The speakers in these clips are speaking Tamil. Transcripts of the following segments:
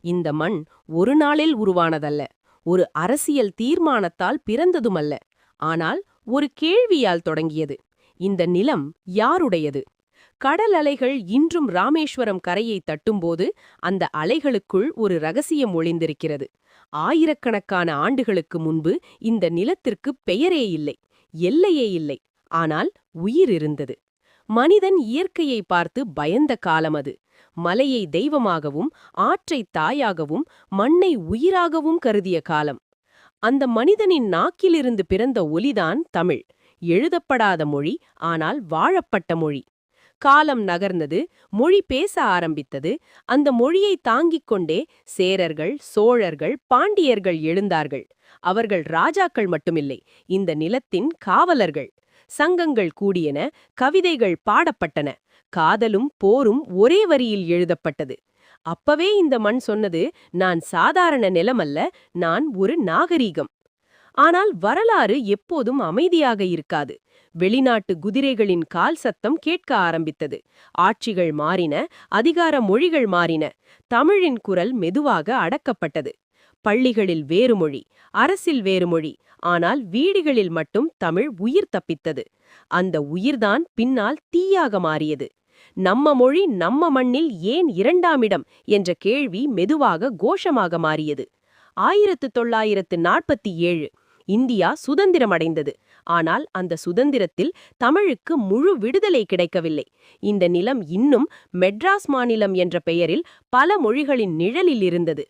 இந்த மண் ஒரு நாளில் உருவானதல்ல, ஒரு அரசியல் தீர்மானத்தால் பிறந்ததுமல்ல, ஆனால் ஒரு கேள்வியால் தொடங்கியது. இந்த நிலம் யாருடையது? கடல் அலைகள் இன்றும் ராமேஸ்வரம் கரையை தட்டும்போது அந்த அலைகளுக்குள் ஒரு ரகசியம் ஒளிந்திருக்கிறது. ஆயிரக்கணக்கான ஆண்டுகளுக்கு முன்பு இந்த நிலத்திற்கு பெயரே இல்லை, எல்லையே இல்லை, ஆனால் உயிர் இருந்தது. மனிதன் இயற்கையை பார்த்து பயந்த காலம் அது. மலையை தெய்வமாகவும், ஆற்றைத் தாயாகவும், மண்ணை உயிராகவும் கருதிய காலம். அந்த மனிதனின் நாக்கிலிருந்து பிறந்த ஒலிதான் தமிழ். எழுதப்படாத மொழி, ஆனால் வாழப்பட்ட மொழி. காலம் நகர்ந்தது, மொழி பேச ஆரம்பித்தது. அந்த மொழியை தாங்கிக் கொண்டே சேரர்கள், சோழர்கள், பாண்டியர்கள் எழுந்தார்கள். அவர்கள் ராஜாக்கள் மட்டுமில்லை, இந்த நிலத்தின் காவலர்கள். சங்கங்கள் கூடியன, கவிதைகள் பாடப்பட்டன, காதலும் போரும் ஒரே வரியில் எழுதப்பட்டது. அப்பவே இந்த மண் சொன்னது, நான் சாதாரண நிலமல்ல, நான் ஒரு நாகரீகம். ஆனால் வரலாறு எப்போதும் அமைதியாக இருக்காது. வெளிநாட்டு குதிரைகளின் கால் சத்தம் கேட்க ஆரம்பித்தது. ஆட்சிகள் மாறின, அதிகார மொழிகள் மாறின. தமிழின் குரல் மெதுவாக அடக்கப்பட்டது. பள்ளிகளில் வேறு மொழி, அரசில் வேறு மொழி, ஆனால் வீடுகளில் மட்டும் தமிழ் உயிர் தப்பித்தது. அந்த உயிர்தான் பின்னால் தீயாக மாறியது. நம்ம மொழி நம்ம மண்ணில் ஏன் இரண்டாம் இடம் என்ற கேள்வி மெதுவாக கோஷமாக மாறியது. 1947 இந்தியா சுதந்திரமடைந்தது. ஆனால் அந்த சுதந்திரத்தில் தமிழுக்கு முழு விடுதலை கிடைக்கவில்லை. இந்த நிலம் இன்னும் மெட்ராஸ் மாநிலம் என்ற பெயரில் பல மொழிகளின் நிழலில் இருந்தது.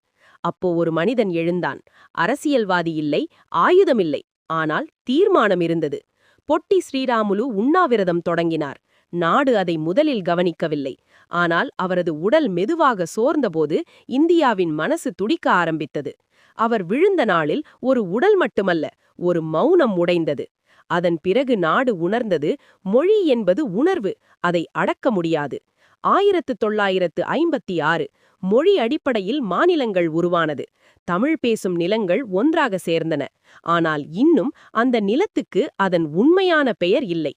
அப்போ ஒரு மனிதன் எழுந்தான். அரசியல்வாதி இல்லை, ஆயுதமில்லை, ஆனால் தீர்மானம் இருந்தது. பொட்டி ஸ்ரீராமுலு உண்ணாவிரதம் தொடங்கினார். நாடு அதை முதலில் கவனிக்கவில்லை. ஆனால் அவரது உடல் மெதுவாக சோர்ந்தபோது இந்தியாவின் மனசு துடிக்க ஆரம்பித்தது. அவர் விழுந்த நாளில் ஒரு உடல் மட்டுமல்ல, ஒரு மௌனம் உடைந்தது. அதன் பிறகு நாடு உணர்ந்தது, மொழி என்பது உணர்வு, அதை அடக்க முடியாது. 1956 மொழி அடிப்படையில் மாநிலங்கள் உருவானது. தமிழ் பேசும் நிலங்கள் ஒன்றாக சேர்ந்தன. ஆனால் இன்னும் அந்த நிலத்துக்கு அதன் உண்மையான பெயர் இல்லை.